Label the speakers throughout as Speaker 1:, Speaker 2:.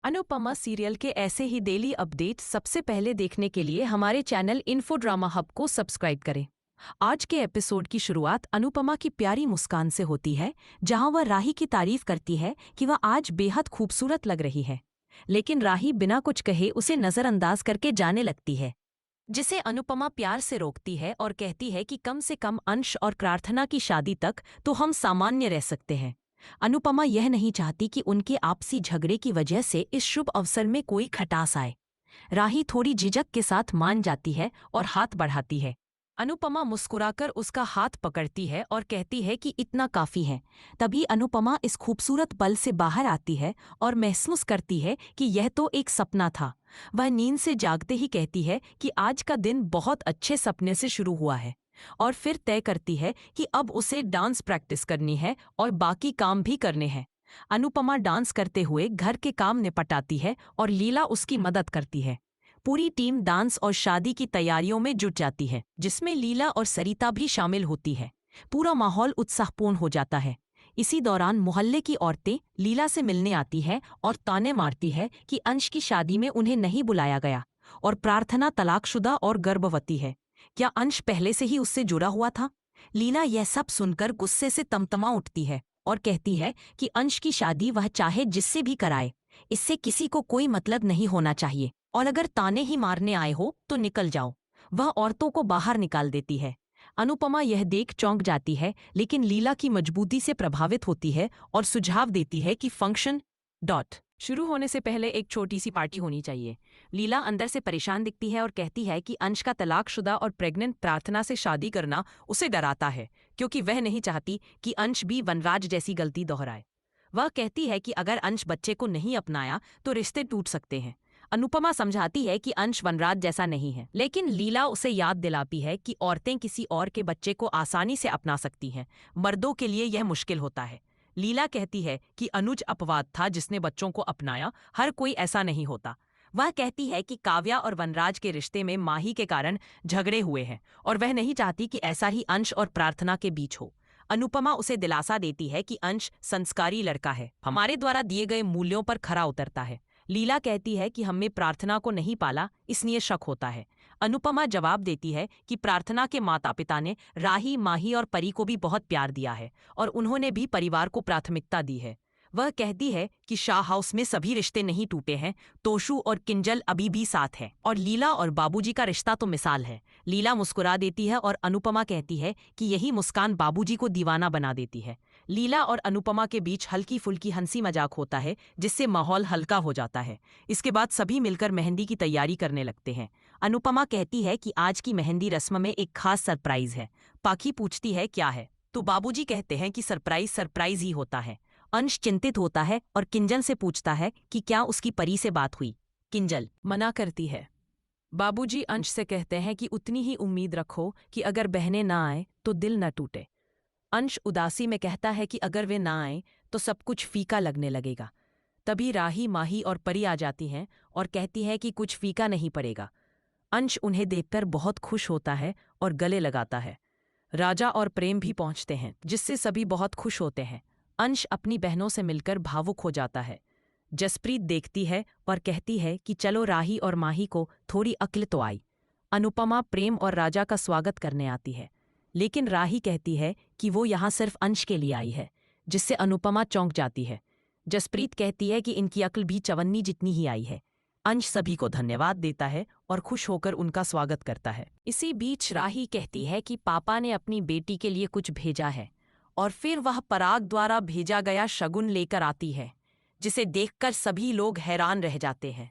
Speaker 1: Anupama serial के ऐसे ही daily update सबसे पहले देखने के लिए हमारे चैनल इन्फो ड्रामा हब को सब्सक्राइब करें। आज के एपिसोड की शुरुआत अनुपमा की प्यारी मुस्कान से होती है, जहां वह राही की तारीफ करती है कि वह आज बेहद खूबसूरत लग रही है। लेकिन राही बिना कुछ कहे उसे नजरअंदाज करके जाने लगती है, जिसे अनुपमा प्यार से रोकती है और कहती है कि कम से कम अंश और प्रार्थना की शादी तक तो हम सामान्य रह सकते हैं। अनुपमा यह नहीं चाहती कि उनके आपसी झगड़े की वजह से इस शुभ अवसर में कोई खटास आए। राही थोड़ी झिझक के साथ मान जाती है और हाथ बढ़ाती है। अनुपमा मुस्कुराकर उसका हाथ पकड़ती है और कहती है कि इतना काफी है। तभी अनुपमा इस खूबसूरत पल से बाहर आती है और महसूस करती है कि यह तो एक सपना था। वह नींद से जागते ही कहती है कि आज का दिन बहुत अच्छे सपने से शुरू हुआ है, और फिर तय करती है कि अब उसे डांस प्रैक्टिस करनी है और बाकी काम भी करने हैं। अनुपमा डांस करते हुए घर के काम निपटाती है और लीला उसकी मदद करती है। पूरी टीम डांस और शादी की तैयारियों में जुट जाती है, जिसमें लीला और सरिता भी शामिल होती है। पूरा माहौल उत्साहपूर्ण हो जाता है। इसी दौरान मोहल्ले की औरतें लीला से मिलने आती हैं और ताने मारती है कि अंश की शादी में उन्हें नहीं बुलाया गया और प्रार्थना तलाकशुदा और गर्भवती है। क्या अंश पहले से ही उससे जुड़ा हुआ था? लीला यह सब सुनकर गुस्से से तमतमा उठती है और कहती है कि अंश की शादी वह चाहे जिससे भी कराए, इससे किसी को कोई मतलब नहीं होना चाहिए, और अगर ताने ही मारने आए हो तो निकल जाओ। वह औरतों को बाहर निकाल देती है। अनुपमा यह देख चौंक जाती है, लेकिन लीला की मजबूती से प्रभावित होती है और सुझाव देती है कि फंक्शन शुरू होने से पहले एक छोटी सी पार्टी होनी चाहिए। लीला अंदर से परेशान दिखती है और कहती है कि अंश का तलाकशुदा और प्रेग्नेंट प्रार्थना से शादी करना उसे डराता है, क्योंकि वह नहीं चाहती कि अंश भी वनराज जैसी गलती दोहराए। वह कहती है कि अगर अंश बच्चे को नहीं अपनाया तो रिश्ते टूट सकते हैं। अनुपमा समझाती है कि अंश वनराज जैसा नहीं है, लेकिन लीला उसे याद दिलाती है कि औरतें किसी और के बच्चे को आसानी से अपना सकती हैं, मर्दों के लिए यह मुश्किल होता है। लीला कहती है कि अनुज अपवाद था जिसने बच्चों को अपनाया, हर कोई ऐसा नहीं होता। वह कहती है कि काव्या और वनराज के रिश्ते में माही के कारण झगड़े हुए हैं और वह नहीं चाहती कि ऐसा ही अंश और प्रार्थना के बीच हो। अनुपमा उसे दिलासा देती है कि अंश संस्कारी लड़का है, हमारे द्वारा दिए गए मूल्यों पर खरा उतरता है। लीला कहती है कि हमने प्रार्थना को नहीं पाला, इसलिए शक होता है। अनुपमा जवाब देती है कि प्रार्थना के माता पिता ने राही, माही और परी को भी बहुत प्यार दिया है और उन्होंने भी परिवार को प्राथमिकता दी है। वह कहती है कि शाह हाउस में सभी रिश्ते नहीं टूटे हैं, तोशु और किंजल अभी भी साथ हैं, और लीला और बाबूजी का रिश्ता तो मिसाल है। लीला मुस्कुरा देती है और अनुपमा कहती है कि यही मुस्कान बाबूजी को दीवाना बना देती है। लीला और अनुपमा के बीच हल्की फुल्की हंसी मजाक होता है, जिससे माहौल हल्का हो जाता है। इसके बाद सभी मिलकर मेहंदी की तैयारी करने लगते हैं। अनुपमा कहती है कि आज की मेहंदी रस्म में एक खास सरप्राइज है। पाखी पूछती है क्या है, तो बाबूजी कहते हैं कि सरप्राइज सरप्राइज ही होता है। अंश चिंतित होता है और किंजल से पूछता है कि क्या उसकी परी से बात हुई। किंजल मना करती है। बाबूजी अंश से कहते हैं कि उतनी ही उम्मीद रखो कि अगर बहनें ना आए तो दिल न टूटे। अंश उदासी में कहता है कि अगर वे ना आए तो सब कुछ फीका लगने लगेगा। तभी राही, माही और परी आ जाती हैं और कहती है कि कुछ फीका नहीं पड़ेगा। अंश उन्हें देखकर बहुत खुश होता है और गले लगाता है। राजा और प्रेम भी पहुंचते हैं, जिससे सभी बहुत खुश होते हैं। अंश अपनी बहनों से मिलकर भावुक हो जाता है। जसप्रीत देखती है और कहती है कि चलो राही और माही को थोड़ी अक्ल तो आई। अनुपमा प्रेम और राजा का स्वागत करने आती है, लेकिन राही कहती है कि वो यहाँ सिर्फ अंश के लिए आई है, जिससे अनुपमा चौंक जाती है। जसप्रीत कहती है कि इनकी अक्ल भी चवन्नी जितनी ही आई है। अंश सभी को धन्यवाद देता है और खुश होकर उनका स्वागत करता है। इसी बीच राही कहती है कि पापा ने अपनी बेटी के लिए कुछ भेजा है, और फिर वह पराग द्वारा भेजा गया शगुन लेकर आती है, जिसे देखकर सभी लोग हैरान रह जाते हैं।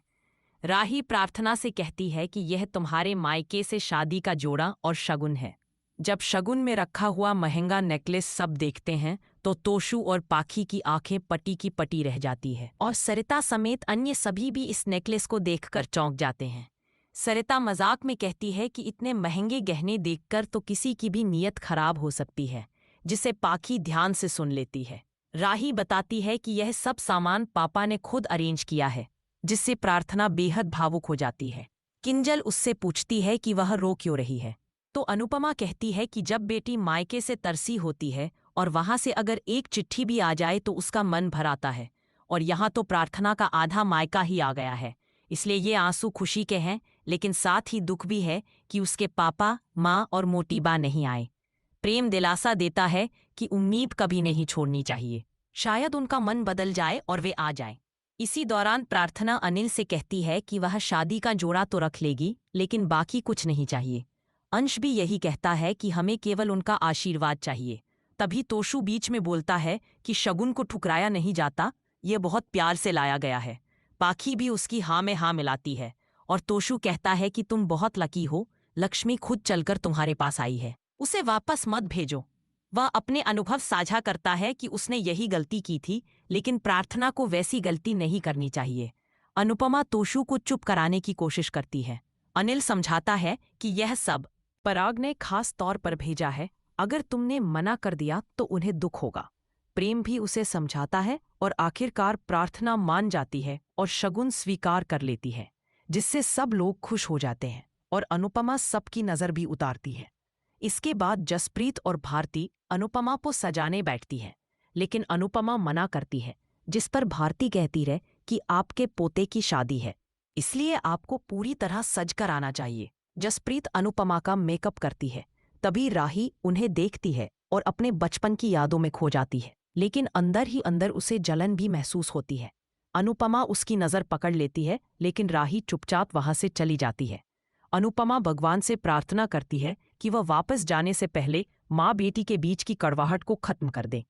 Speaker 1: राही प्रार्थना से कहती है कि यह तुम्हारे मायके से शादी का जोड़ा और शगुन है। जब शगुन में रखा हुआ महंगा नेकलेस सब देखते हैं तो तोशु और पाखी की आंखें पटी की पटी रह जाती है, और सरिता समेत अन्य सभी भी इस नेकलेस को देखकर चौंक जाते हैं। सरिता मजाक में कहती है कि इतने महंगे गहने देखकर तो किसी की भी नीयत खराब हो सकती है, जिसे पाखी ध्यान से सुन लेती है। राही बताती है कि यह सब सामान पापा ने खुद अरेंज किया है, जिससे प्रार्थना बेहद भावुक हो जाती है। किंजल उससे पूछती है कि वह रो क्यों रही है, तो अनुपमा कहती है कि जब बेटी मायके से तरसी होती है और वहां से अगर एक चिट्ठी भी आ जाए तो उसका मन भर आता है, और यहाँ तो प्रार्थना का आधा मायका ही आ गया है, इसलिए ये आंसू खुशी के हैं, लेकिन साथ ही दुख भी है कि उसके पापा, माँ और मोटी बा नहीं आए। प्रेम दिलासा देता है कि उम्मीद कभी नहीं छोड़नी चाहिए, शायद उनका मन बदल जाए और वे आ जाएं। इसी दौरान प्रार्थना अनिल से कहती है कि वह शादी का जोड़ा तो रख लेगी, लेकिन बाकी कुछ नहीं चाहिए। अंश भी यही कहता है कि हमें केवल उनका आशीर्वाद चाहिए। तभी तोशु बीच में बोलता है कि शगुन को ठुकराया नहीं जाता, ये बहुत प्यार से लाया गया है। पाखी भी उसकी हाँ में हाँ मिलाती है और तोशु कहता है कि तुम बहुत लकी हो, लक्ष्मी खुद चलकर तुम्हारे पास आई है, उसे वापस मत भेजो। वह अपने अनुभव साझा करता है कि उसने यही गलती की थी, लेकिन प्रार्थना को वैसी गलती नहीं करनी चाहिए। अनुपमा तोशु को चुप कराने की कोशिश करती है। अनिल समझाता है कि यह सब पराग ने खास तौर पर भेजा है, अगर तुमने मना कर दिया तो उन्हें दुख होगा। प्रेम भी उसे समझाता है और आखिरकार प्रार्थना मान जाती है और शगुन स्वीकार कर लेती है, जिससे सब लोग खुश हो जाते हैं और अनुपमा सबकी नज़र भी उतारती है। इसके बाद जसप्रीत और भारती अनुपमा को सजाने बैठती है, लेकिन अनुपमा मना करती है, जिस पर भारती कहती है कि आपके पोते की शादी है, इसलिए आपको पूरी तरह सज कर आना चाहिए। जसप्रीत अनुपमा का मेकअप करती है। तभी राही उन्हें देखती है और अपने बचपन की यादों में खो जाती है, लेकिन अंदर ही अंदर उसे जलन भी महसूस होती है। अनुपमा उसकी नज़र पकड़ लेती है, लेकिन राही चुपचाप वहां से चली जाती है। अनुपमा भगवान से प्रार्थना करती है कि वह वापस जाने से पहले माँ बेटी के बीच की कड़वाहट को खत्म कर दे।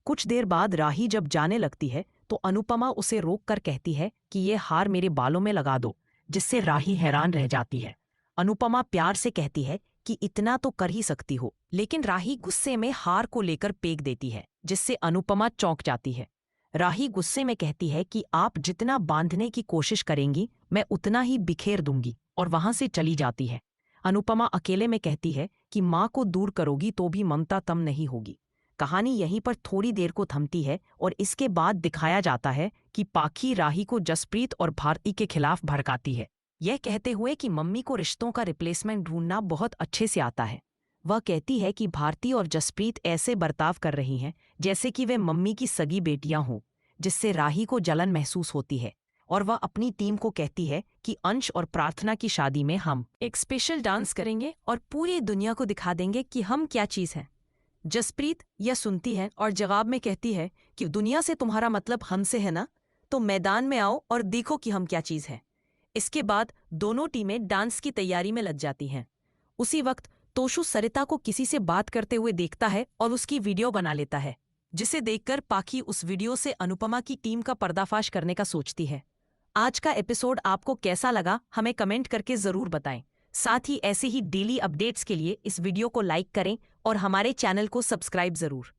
Speaker 1: कुछ देर बाद राही जब जाने लगती है तो अनुपमा उसे रोक कर कहती है कि ये हार मेरे बालों में लगा दो, जिससे राही हैरान रह जाती है। अनुपमा प्यार से कहती है कि इतना तो कर ही सकती हो, लेकिन राही गुस्से में हार को लेकर फेंक देती है, जिससे अनुपमा चौंक जाती है। राही गुस्से में कहती है कि आप जितना बांधने की कोशिश करेंगी मैं उतना ही बिखेर दूंगी, और वहां से चली जाती है। अनुपमा अकेले में कहती है कि माँ को दूर करोगी तो भी ममता कम नहीं होगी। कहानी यहीं पर थोड़ी देर को थमती है और इसके बाद दिखाया जाता है कि पाखी राही को जसप्रीत और भारती के खिलाफ भड़काती है, यह कहते हुए कि मम्मी को रिश्तों का रिप्लेसमेंट ढूंढना बहुत अच्छे से आता है। वह कहती है कि भारती और जसप्रीत ऐसे बर्ताव कर रही हैं जैसे कि वे मम्मी की सगी बेटियां हों, जिससे राही को जलन महसूस होती है और वह अपनी टीम को कहती है कि अंश और प्रार्थना की शादी में हम एक स्पेशल डांस करेंगे और पूरी दुनिया को दिखा देंगे कि हम क्या चीज़ हैं। जसप्रीत यह सुनती है और जवाब में कहती है कि दुनिया से तुम्हारा मतलब हमसे है ना, तो मैदान में आओ और देखो कि हम क्या चीज़ है। इसके बाद दोनों टीमें डांस की तैयारी में लग जाती हैं। उसी वक्त तोशु सरिता को किसी से बात करते हुए देखता है और उसकी वीडियो बना लेता है, जिसे देखकर पाखी उस वीडियो से अनुपमा की टीम का पर्दाफाश करने का सोचती है। आज का एपिसोड आपको कैसा लगा हमें कमेंट करके ज़रूर बताएं। साथ ही ऐसे ही डेली अपडेट्स के लिए इस वीडियो को लाइक करें और हमारे चैनल को सब्सक्राइब ज़रूर